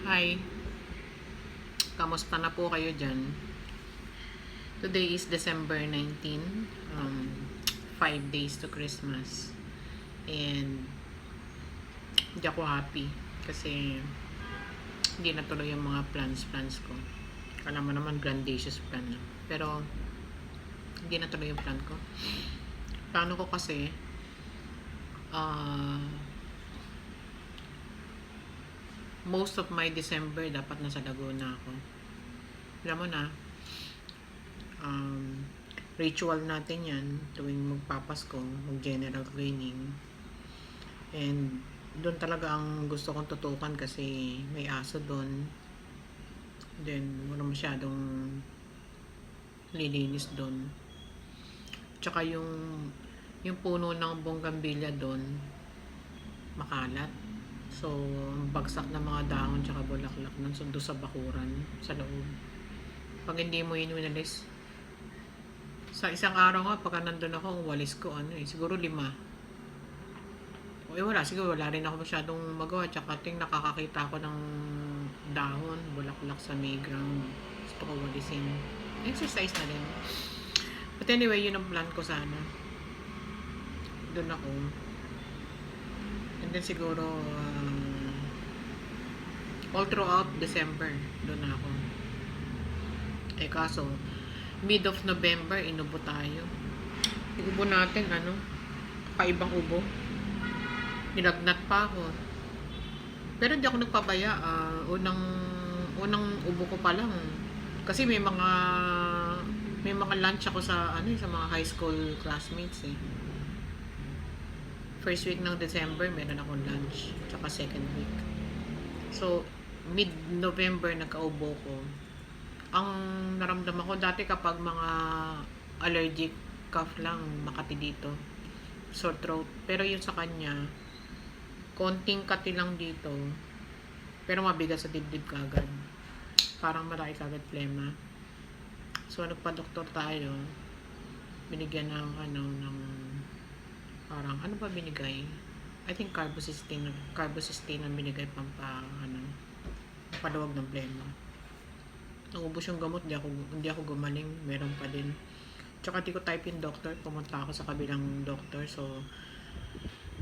Hi, kamusta na po kayo dyan? Today is December 19, 5 days to Christmas. And hindi ako happy kasi hindi natuloy yung mga plans ko. Alam mo naman, grandiose plan na. Pero hindi natuloy yung plan ko. Plano ko kasi uh, most of my December dapat nasa Laguna ako. Alam mo na, ritual natin yan tuwing magpapasko, mag-general cleaning. And doon talaga ang gusto kong tutukan kasi may aso doon. Then wala masyadong lilinis doon. Tsaka yung puno ng bonggambilya doon makalat. So, bagsak na mga dahon tsaka bulaklak ng sundo sa bakuran sa loob. Pag hindi mo yun winalis, sa isang araw nga, pagka nandun ako, ang walis ko, siguro 5. Wala, siguro wala rin ako masyadong magawa. Tsaka nakakakita ako ng dahon, bulaklak sa may ground. Gusto ko walisin. Exercise na din. But anyway, yun ang plan ko sana. Doon ako. And then siguro, all throughout December, doon ako. Kaso, mid of November, inubo tayo. Yung ubo natin, kaibang ubo. Nilagnat pa ako. Pero hindi ako nagpabaya. Unang ubo ko pa lang. Kasi may mga lunch ako sa sa mga high school classmates eh. First week ng December, meron akong lunch. Tsaka second week. So, mid-November nagkaubo ko. Ang naramdaman ko dati kapag mga allergic cough lang, Makati dito. Sore throat. Pero yun sa kanya, konting kati lang dito. Pero mabigat sa dibdib kagad. Parang malaki kagad plema. So, nagpa-doktor tayo. Binigyan ng ng parang, ano ba binigay? I think carbocysteine ang binigay pampaluwag ng plema. Naubos yung gamot, hindi ako gumaling, meron pa din. Tsaka di ko type in doctor, pumunta ako sa kabilang doctor, so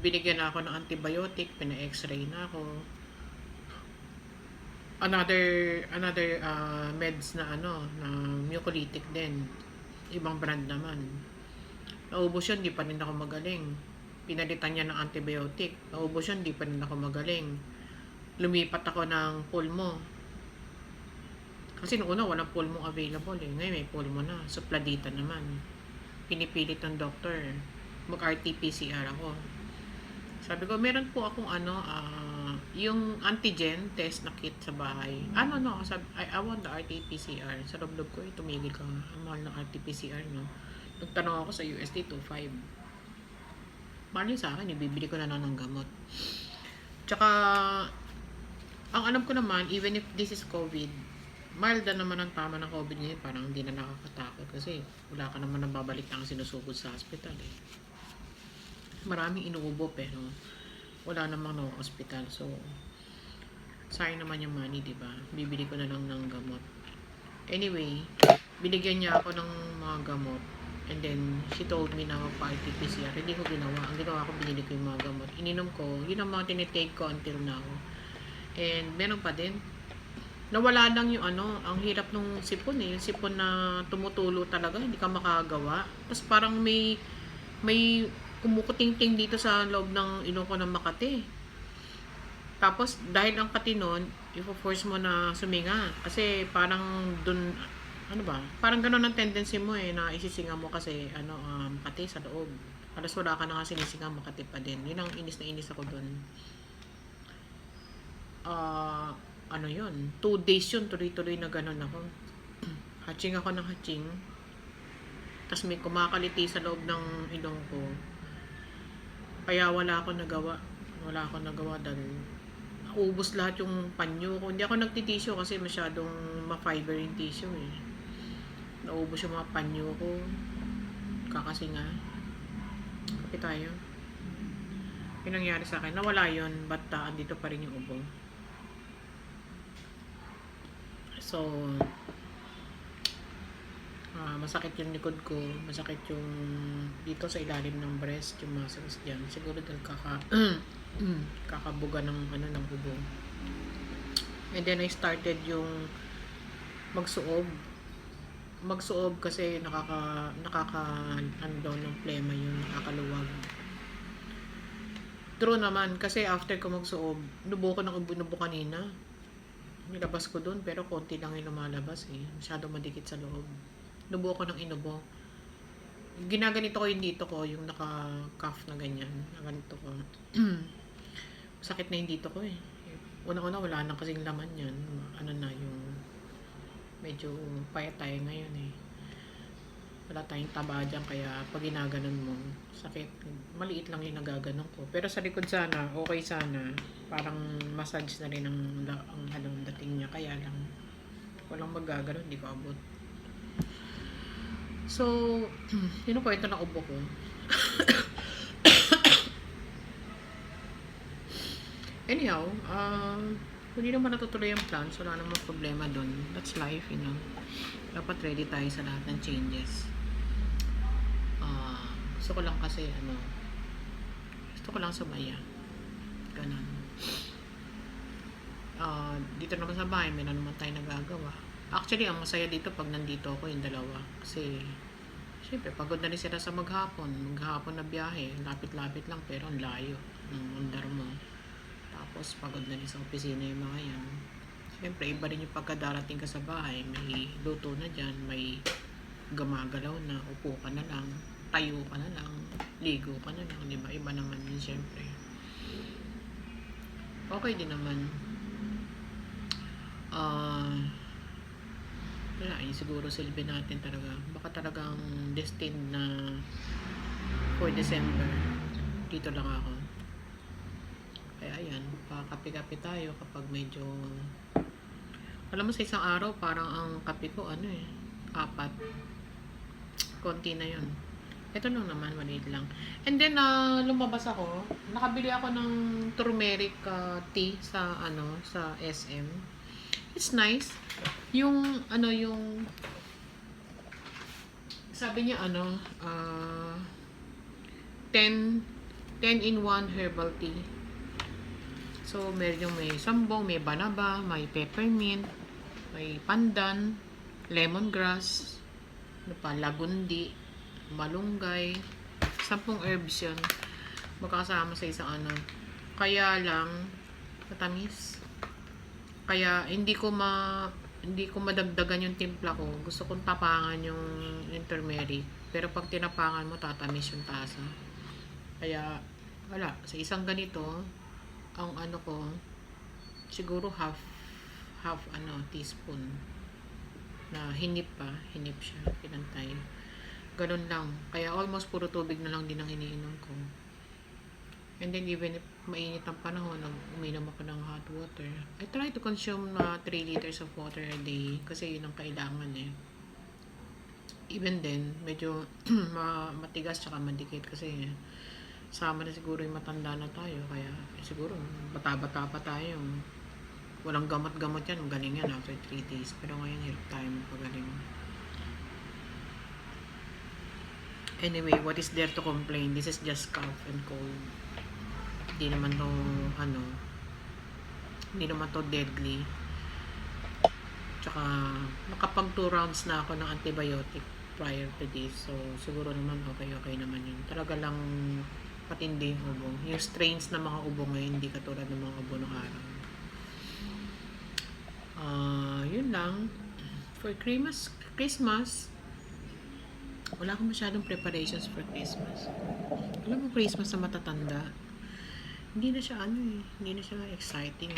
binigyan na ako ng antibiotic, pina-x-ray na ako. Another meds na na mucolytic din. Ibang brand naman. Naubos yun, di pa rin ako magaling. Pinalitan niya ng antibiotic. Naubos yun, di pa rin ako magaling. Lumipat ako ng pulmo. Kasi noong una, walang pulmo available eh. Ngayon may pulmo na. Supladita naman. Pinipilit ng doctor. Mag-RT-PCR ako. Sabi ko, meron po akong yung antigen test na kit sa bahay. Sabi, I want the RT-PCR. Sa loob ko, tumigil ka. Ang mahal ng RT-PCR, no? Nagtanong ako sa USD 2.5. Mahal yun sa akin, ibibili ko na lang ng gamot. Tsaka, ang alam ko naman, even if this is COVID, mild na naman ang tama ng COVID ngayon, parang hindi na nakakatakot kasi wala ka naman nababalik na sinusugod sa hospital eh. Maraming inuubo pero wala namang no hospital. So, sayang naman yung money, diba? Bibili ko na lang ng gamot. Anyway, binigyan niya ako ng mga gamot. And then, she told me na magpa-RT-PCR. Hindi ko ginawa. Ang ginawa ko, binili ko yung mga gamot. Ininom ko. Yun ang mga tinitake ko until now. And meron pa din. Nawala lang yung ang hirap nung sipon eh. Yung sipon na tumutulo talaga. Hindi ka makagawa. Tapos parang may kumukuting-ting dito sa loob ng ilong ko ng Makati. Tapos, dahil ang kati nun, i-force mo na suminga. Kasi parang dun, parang ganun ang tendency mo eh, na isisinga mo kasi, Makati sa loob. Alas wala ka na nga sinisinga, Makati pa din. Yun ang inis na inis ako dun. Yun? 2 days yun, tuloy-tuloy na ganun ako. Hatching ako ng hatching. Tapos may kumakaliti sa loob ng ilong ko. Kaya wala akong nagawa dahil naubos lahat yung panyo ko. Hindi ako nagtitisyo kasi masyadong ma-fiber yung tissue eh. Naubos yung mga panyo ko. Kakasinga. Kape tayo. Yung nangyari sa akin, nawala yun, but andito pa rin yung ubo. So, masakit yung likod ko, masakit yung dito sa ilalim ng breast, yung muscles dyan. Siguro dahil kakabuga ng ng ubo. And then I started yung magsuob kasi ano daw ng plema yun, nakakaluwag. True naman kasi after ko magsuob, nubo ko ng ubo kanina. Nilabas ko dun pero konti lang yung lumalabas masyado madikit sa loob. Nubo ko ng inubo. Ginaganito ko yung dito ko, yung naka-cuff na ganyan. Ganito ko. Sakit na yung dito ko Una-una wala nang kasing laman yan. Ano na yung medyo payat tayo ngayon Wala tayong taba dyan kaya pag ginaganon mo, sakit. Maliit lang yung nagaganon ko. Pero sa likod sana, okay sana. Parang massage na rin ang dating niya. Kaya lang, walang magaganon, di ko abot. So, yun ang kwento ng ubo ko. Anyhow, kung hindi naman natutuloy ang plans, wala namang problema dun. That's life, Dapat ready tayo sa lahat ng changes. Gusto ko lang kasi, gusto ko lang sumaya. Ganun. Dito naman sa bahay, may naman tayo nagagawa. Actually, ang masaya dito pag nandito ako yung dalawa. Kasi, syempre, pagod na rin sila sa maghapon. Maghapon na biyahe. Lapit-lapit lang, pero ang layo ng undar mo. Tapos, pagod na rin sa opisina yung mga yan. Syempre, iba rin yung pagkadarating ka sa bahay. May luto na dyan, may gumagalaw na, upo ka na lang, tayo ka na lang, ligo ka na lang. Diba? Iba naman yun, syempre. Okay din naman. Wala, siguro silbi natin talaga. Baka talagang destined na for December. Dito lang ako. Kaya ayan, pakapi-kapi tayo kapag medyo... Alam mo sa isang araw, parang ang kape ko, 4. Konti na yun. Ito lang naman, maliit lang. And then, lumabas ako. Nakabili ako ng turmeric tea sa, sa SM. It's nice. Yung, sabi niya, 10 in 1 herbal tea. So, meron may sambong, may banaba, may peppermint, may pandan, lemongrass, lagundi, malunggay, 10 herbs yun. Magkakasama sa isang Kaya lang, matamis. Kaya, hindi ko madagdagan yung timpla ko. Gusto kong tapangan yung turmeric. Pero pag tinapangan mo, tatamis yung tasa. Kaya, wala. Sa isang ganito, ang ko, siguro half teaspoon na hinip siya, pinantay. Ganun lang. Kaya almost puro tubig na lang din ang iniinom ko. And then even if mainit ang panahon, uminom ako ng hot water. I try to consume 3 liters of water a day kasi yun ang kailangan Even then, medyo matigas tsaka madikit kasi sama na siguro yung matanda na tayo. Kaya siguro bata-bata pa tayo. Walang gamot-gamot yan. Galing yan after 3 days. Pero ngayon hirap tayo magpagaling. Anyway, what is there to complain? This is just cough and cold. Hindi naman to deadly. Tsaka nakapag 2 rounds na ako ng antibiotic prior to this. So, siguro naman okay naman yun. Talaga lang patindi yung ubo. Yung strains ng mga ubo ngayon, hindi katulad ng mga ubo ng araw. Yun lang. For Christmas, wala akong masyadong preparations for Christmas. Alam mo, Christmas na matatanda, hindi na siya hindi na siya exciting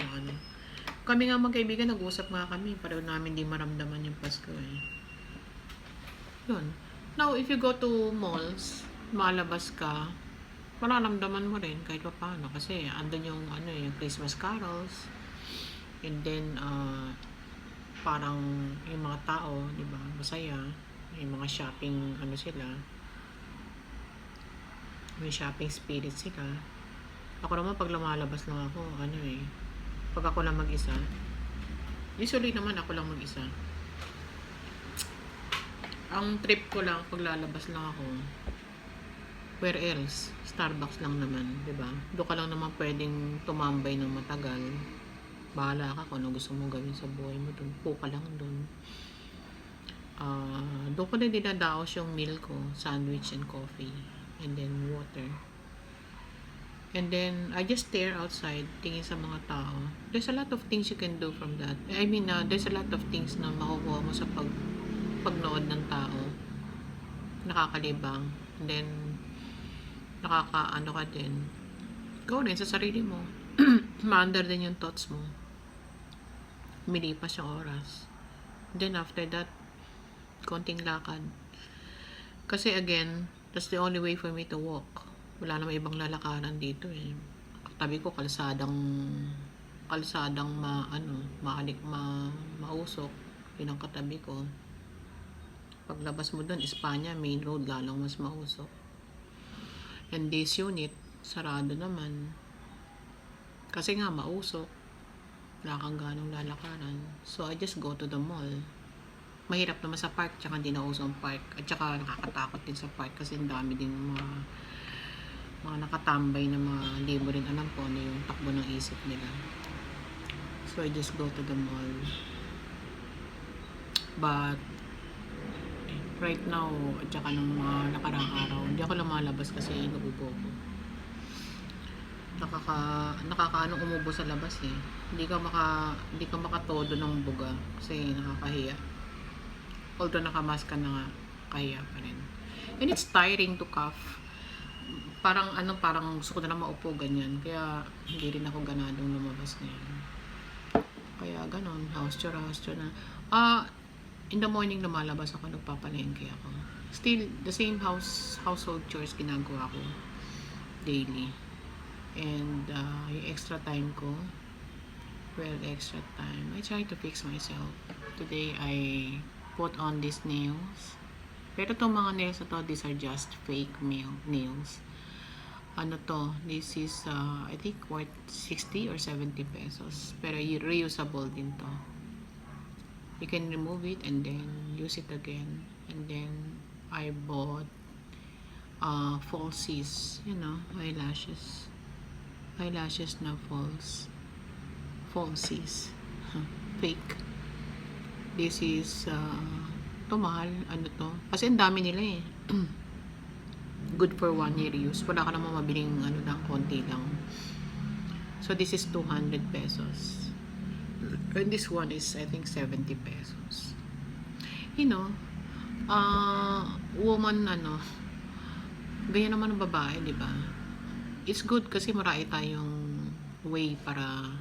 Kami nga magkaibigan, nag-uusap nga kami, pareho namin di maramdaman yung Pasko Yun. Now, if you go to malls, malabas ka, mararamdaman mo rin kahit pa paano kasi andun yung yung Christmas carols. And then parang yung mga tao, di ba, masaya. Yung mga shopping, sila. May shopping spirit sila. Ako naman, pag lumalabas lang ako, pag ako lang mag-isa, Usually naman ako lang mag-isa. Ang trip ko lang, paglalabas lang ako, where else? Starbucks lang naman, 'di ba? Doon ka lang naman pwedeng tumambay ng matagal. Bahala ka kung ano gusto mong gawin sa buhay mo doon. Po ka lang doon. Doon ko na dinadaos yung meal ko, sandwich and coffee, and then water. And then, I just stare outside, tingin sa mga tao. There's a lot of things you can do from that. I mean, there's a lot of things na makukuha mo sa pagnood ng tao. Nakakalibang. And then, nakakaano ka din. Go rin sa sarili mo. Maandar din yung thoughts mo. Umilipas yung oras. Then, after that, konting lakad. Kasi again, that's the only way for me to walk. Wala namang ibang lalakaran dito eh. Tabi ko kalsadang mausok. Yun ang katabi ko. Paglabas mo doon, Espanya, main road, lalong mas mausok. And this unit, sarado naman. Kasi nga, mausok. Wala kang ganong lalakaran. So, I just go to the mall. Mahirap naman sa park, tsaka hindi na uso ang park. At tsaka nakakatakot din sa park kasi ang dami din mga nakatambay na mga hindi mo rin alam po ano yung takbo ng isip nila. So, I just go to the mall. But, right now, at saka ng mga nakarang araw, hindi ako lumalabas kasi inuubo ko. Nakakaano umubo sa labas eh. Hindi ka makatodo ng buga kasi nakakahiya. Although nakamask ka na nga, kaya pa rin. And it's tiring to cough. Parang gusto ko na maupo ganyan. Kaya hindi rin ako ganadong lumabas ngayon. Kaya ganon, house tour na. In the morning lumalabas ako, nagpapalengke ako. Still, the same household chores ginagawa ko daily. And yung extra time ko, I try to fix myself. Today, I put on these nails. Pero itong mga nails na to, these are just fake nails. Ano to, this is I think worth 60 or 70 pesos. Pero reusable din to. You can remove it and then use it again. And then I bought falsies, eyelashes na falsies. Fake. This is to mahal, to kasi ang dami nila eh. Good for 1 year use. Wala ka naman mabiling konti lang. So this is 200 pesos. And this one is I think 70 pesos. Woman ganyan naman ng babae, di ba? It's good kasi marami tayong way para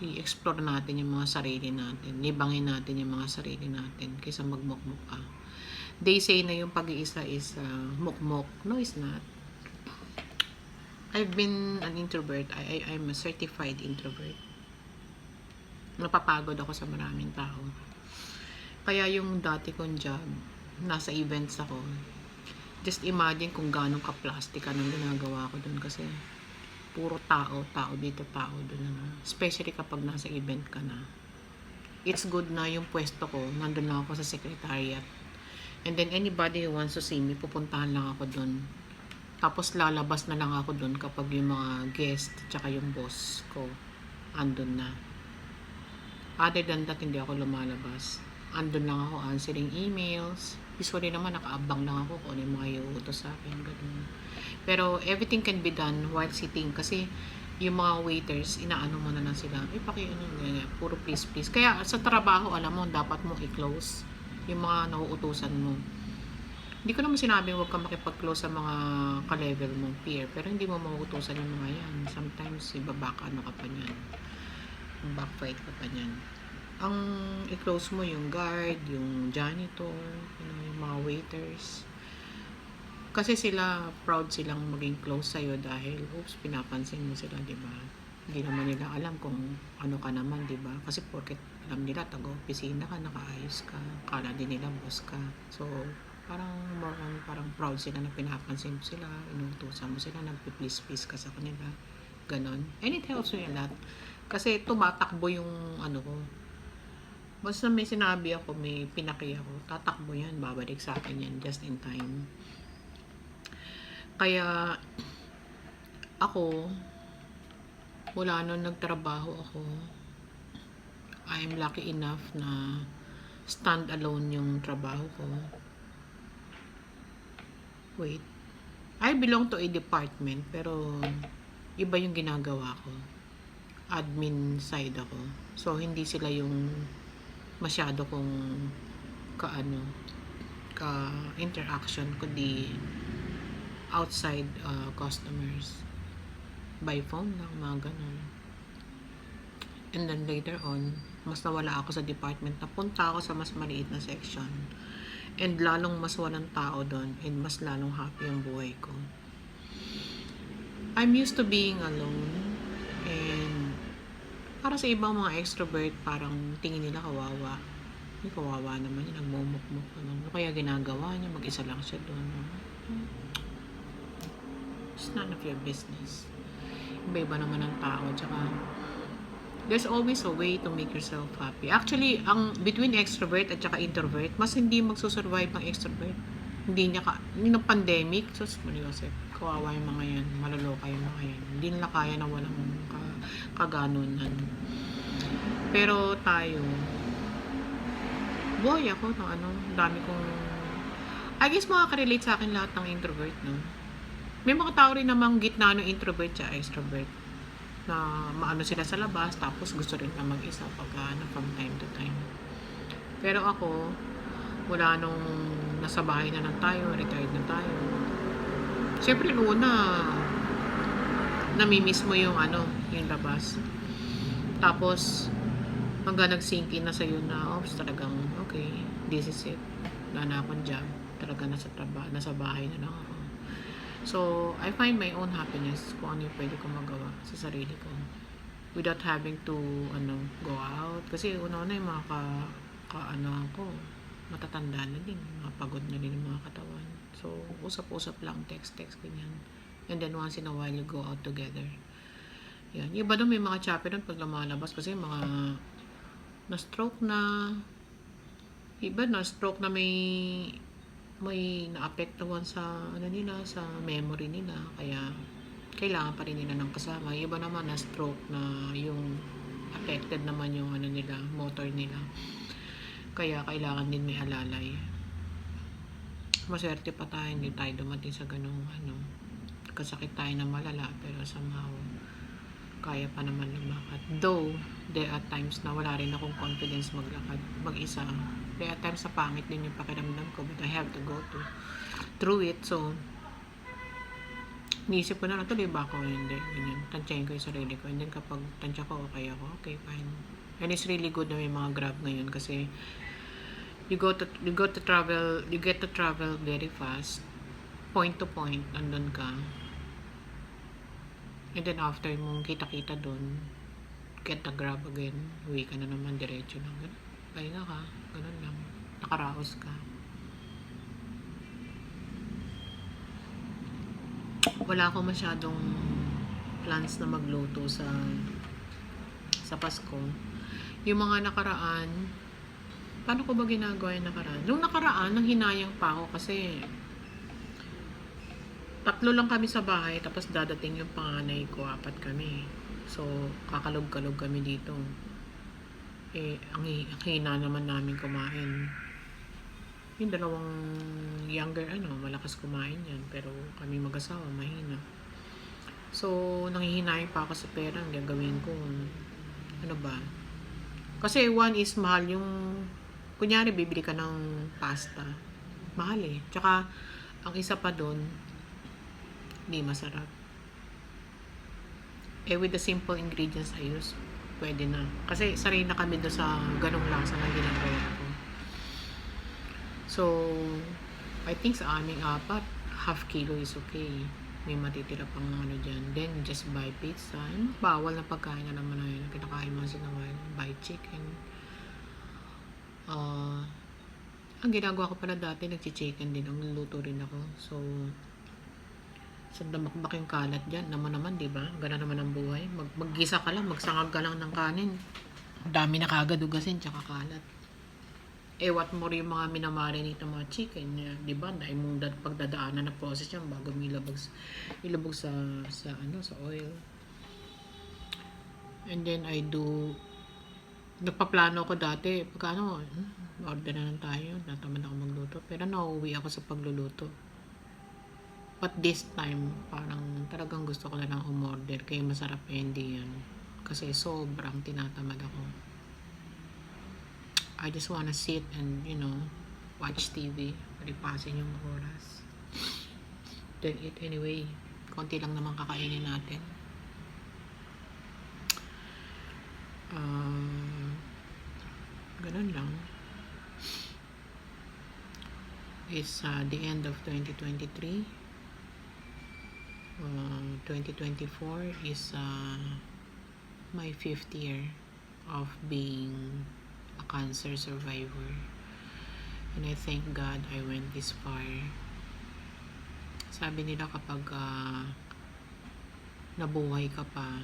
i-explore natin yung mga sarili natin. Libangin natin yung mga sarili natin kaysa magmukmuk ka. They say na yung pag-iisa is mukmuk. No, it's not. I've been an introvert. I'm a certified introvert. Napapagod ako sa maraming tao. Kaya yung dati kong job, nasa events ako. Just imagine kung ganong ka-plastic anong ginagawa ko dun kasi puro tao dito, tao dun. Especially kapag nasa event ka na. It's good na yung pwesto ko, nandun lang ako sa secretariat. And then anybody who wants to see me, pupuntahan lang ako dun. Tapos lalabas na lang ako dun kapag yung mga guest tsaka yung boss ko andun na. Other than that, hindi ako lumalabas. Andun lang ako answering emails. Usually naman nakaabang lang ako kung ano yung mga iuutos sa akin. Ganun. Pero everything can be done while sitting kasi yung mga waiters, inaano mo na lang sila. Puro please. Kaya sa trabaho, alam mo, dapat mo i-close yung mga nauutusan mo. Hindi ko naman sinabing huwag ka makipag-close sa mga ka-level mong peer, pero hindi mo mauutusan yung mga yan. Sometimes, ibabaka ka pa niyan. Backfight ka pa niyan. Ang i-close mo yung guard, yung janitor, yung mga waiters. Kasi sila, proud silang maging close sa'yo dahil, pinapansin mo sila, di ba? Hindi naman nila alam kung ano ka naman, di ba? Kasi porket alam nila, taga-opisina ka, nakaayos ka, kala din nila boss ka. So, parang proud sila na pinapansin mo sila, inuutusan mo sila, nagpi-please ka sa kanila. Ganon. And it helps me a lot. Kasi tumatakbo yung ano ko. Basta may sinabi ako, may pinaki ako, tatakbo yan, babalik sa akin yan, just in time. Kaya, ako, mula nung nagtrabaho ako, I'm lucky enough na stand alone yung trabaho ko. Wait. I belong to a department, pero iba yung ginagawa ko. Admin side ako. So, hindi sila yung masyado kong ka-interaction, kundi outside customers. By phone lang, mga ganun. And then later on, mas nawala ako sa department, napunta ako sa mas maliit na section. And lalong mas walang tao doon, and mas lalong happy ang buhay ko. I'm used to being alone, and para sa ibang mga extrovert, parang tingin nila kawawa. May kawawa naman yun, nagmumukmuk naman. Ano kaya ginagawa niya? Mag-isa lang siya doon. It's none of your business. Iba-iba naman ang tao. Tsaka, there's always a way to make yourself happy. Actually, ang between extrovert at saka introvert, mas hindi magsusurvive ang extrovert. Hindi niya yung pandemic, sus, Mariosep, kawawa yung mga yan, malaloka yung mga yan. Hindi nila kaya na walang kaganunan. Pero tayo, boy, ako, dami kong, I guess makaka-relate sa akin lahat ng introvert, no? May mga tao rin namang gitna ng introvert at extrovert na maano sila sa labas, tapos gusto rin na mag-isa from time to time. Pero ako, wala nung nasa bahay na lang tayo, retired na tayo. Siyempre, una, namimiss mo yung yung labas. Tapos, hanggang nag-sink in na sa'yo na, talagang, okay, this is it. Wala na akong job. Talaga nasa bahay na lang ako. So, I find my own happiness kung ano yung pwede kong magawa sa sarili ko. Without having to, go out. Kasi una-una yung mga ko, matatanda na din. Mapagod na din yung mga katawan. So, usap-usap lang, text, ganyan. And then, once in a while, you go out together. Yan. Yung iba doon may mga chappy doon pag lumalabas kasi mga na-stroke na, iba na-stroke na may naapektuhan sa sa memory nila, kaya kailangan pa rin nila ng kasama. Iba naman na stroke na yung affected naman yung nila, motor nila, kaya kailangan din may alalay. Maswerte pa tayo, hindi tayo dumating sa ganung kasakit tayo na malala, pero somehow kaya pa naman lumakad. Though there are times na wala rin akong confidence maglakad mag-isa. There are times na pangit din yung pakiramdam ko, but I have to go through it. So, niisip ko na tuloy ba ako, hindi. Ganyan. Tansyahin ko yung sarili ko. And then kapag tansya ko, okay ako, okay, fine. And it's really good na may mga Grab ngayon kasi you get to travel very fast. Point to point, andun ka. And then after mong kita-kita dun, get the Grab again. Uwi ka na naman, diretso lang. Pahinga ka, ganun lang. Nakaraos ka. Wala ako masyadong plans na magluto sa Pasko. Yung mga nakaraan, paano ko ba ginagawa yung nakaraan? Nung nakaraan, nanghinayang pa ako kasi 3 lang kami sa bahay, tapos dadating yung panganay ko, 4 kami. So, kakalog-kalog kami dito. Ang hina naman namin kumain. Yung dalawang younger, malakas kumain yan. Pero kami mag-asawa, mahina. So, nanghihinayin pa ako sa pera. Ang gagawin ko, kasi one is mahal yung, kunyari, bibili ka ng pasta. Mahal eh. Tsaka, ang isa pa doon, hindi masarap. With the simple ingredients I use, pwede na. Kasi sarili na kami doon sa ganong lasa na ginagawa ko. So, I think sa aming 4, half kilo is okay. May matitira pang dyan. Then, just buy pizza. Bawal na pagkain na naman na yun. Kinakain mo sa nawal. Buy chicken. Ang ginagawa ko pala dati, nagchi-chicken din. Ang luto rin ako. So, Sa damakbaking kalat dyan, naman, di ba? Gana naman ang buhay. Maggisa ka lang, magsangag ka lang ng kanin. Dami na kagad ugasin, tsaka kalat. What more yung mga minamarinate ng mga chicken, di ba? Dahil mong pagdadaanan na process yan bago ilabog sa oil. And then nagpaplano ko dati, pagka order na lang tayo, natamad ako magluto. Pero nauuwi ako sa pagluluto. But this time, parang talagang gusto ko na lang umorder. Kaya masarap hindi yan. Kasi sobrang tinatamad ako. I just wanna sit and, watch TV. Palipasin yung oras. Then eat anyway. Konti lang naman kakainin natin. Ganun lang. It's the end of 2023. 2024 is my 5th year of being a cancer survivor, and I thank God I went this far. Sabi nila kapag nabuhay ka pa,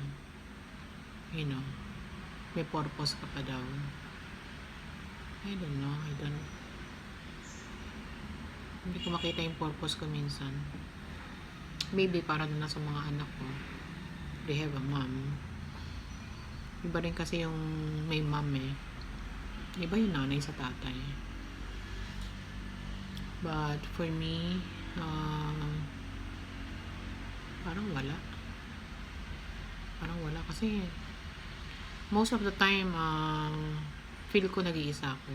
may purpose ka pa daw. I don't know, hindi ko makita yung purpose ko minsan. Maybe para na sa mga anak ko, they have a mom. Iba rin kasi yung may mom iba yung nanay sa tatay. But for me, parang wala kasi most of the time feel ko nag-iisa ako.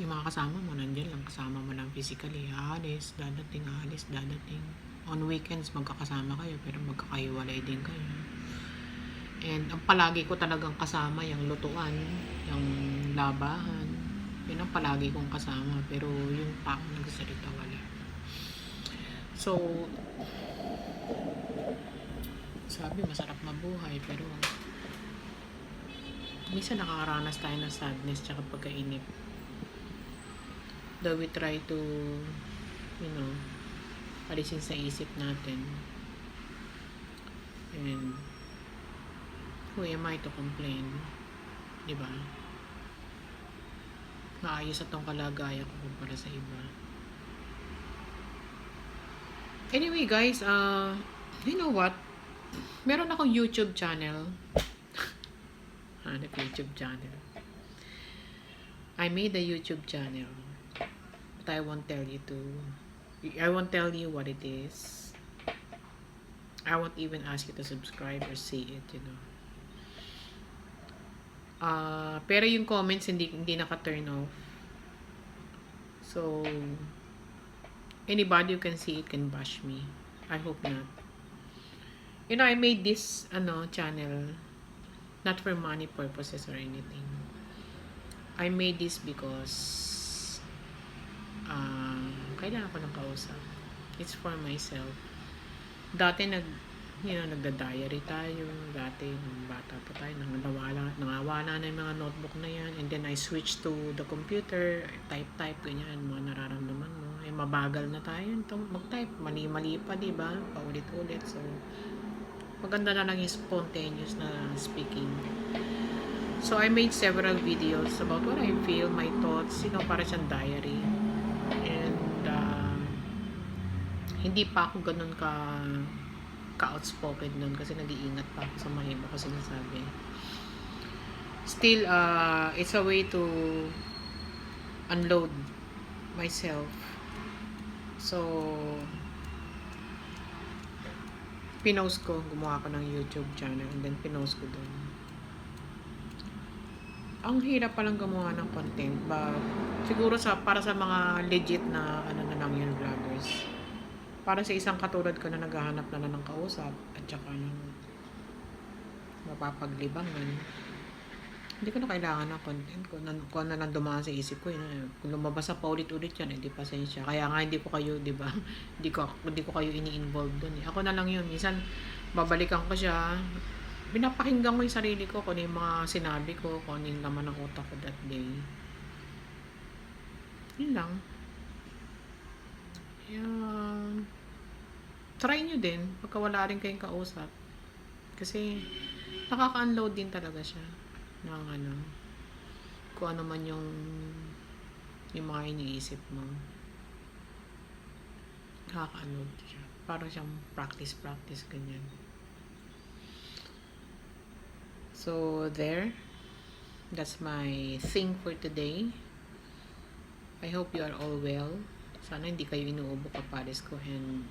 Yung mga kasama mo nandyan lang, kasama mo lang physically, alis, dadating. On weekends magkakasama kayo pero magkakahiwalay din kayo. And ang palagi ko talagang kasama yung lutuan, yung labahan, yun ang palagi kong kasama, pero yung taong nagsasalita wala. So sabi masarap mabuhay, pero minsan nakakaranas tayo ng sadness tsaka pagkainip. Though we try to alisin sa isip natin, and who am I to complain, diba? Maayos atong kalagayan ko kumpara sa iba. Anyway guys, you know what, meron akong YouTube channel. YouTube channel. I made a YouTube channel, but I won't tell you what it is. I won't even ask you to subscribe or see it, pero yung comments hindi naka-turn off. So anybody who can see it can bash me. I hope not. I made this channel not for money purposes or anything. I made this because kailangan ko ng kausap. It's for myself. Dati nagda-diary tayo. Dati nung bata pa tayo, nangawala na yung mga notebook na yan. And then I switched to the computer, type, ganyan, mga nararamdaman mo. Mabagal na tayo mag-type. Mali-mali pa, diba? Paulit-ulit. So maganda na lang yung spontaneous na speaking. So I made several videos about what I feel, my thoughts, para siyang diary. And hindi pa ako ganun ka-outspoken nun kasi nag-iingat pa ako sa mga iba ko sinasabi. Still, it's a way to unload myself. So pinost ko, gumawa ko ng YouTube channel, and then pinost ko dun. Ang hirap palang gumawa ng content, but siguro para sa mga legit na lang yun, vloggers. Para sa isang katulad ko na naghahanap na ng kausap at saka mapapaglibangan, hindi ko na kailangan ng content ko. Kung ano lang dumaan sa isip ko, kung lumabas sa paulit-ulit yan, hindi pasensya. Kaya nga hindi ko kayo, di ba? hindi ko kayo ini-involve dun. Ako na lang yun. Minsan, babalikan ko siya. Pinapakinggan ko yung sarili ko, kung yung mga sinabi ko, kung yung laman ng utak ko that day. Yun lang. Kaya, try nyo din pagka wala rin kayong kausap. Kasi, nakaka-unload din talaga siya ng ano, kung ano man yung mga iniisip mo. Nakaka-unload siya. Parang siyang practice, ganyan. So, there. That's my thing for today. I hope you are all well. Sana hindi kayo inuubo kapares ko, and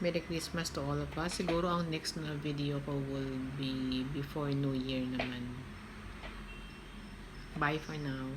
Merry Christmas to all of us. Siguro ang next na video ko will be before New Year naman. Bye for now.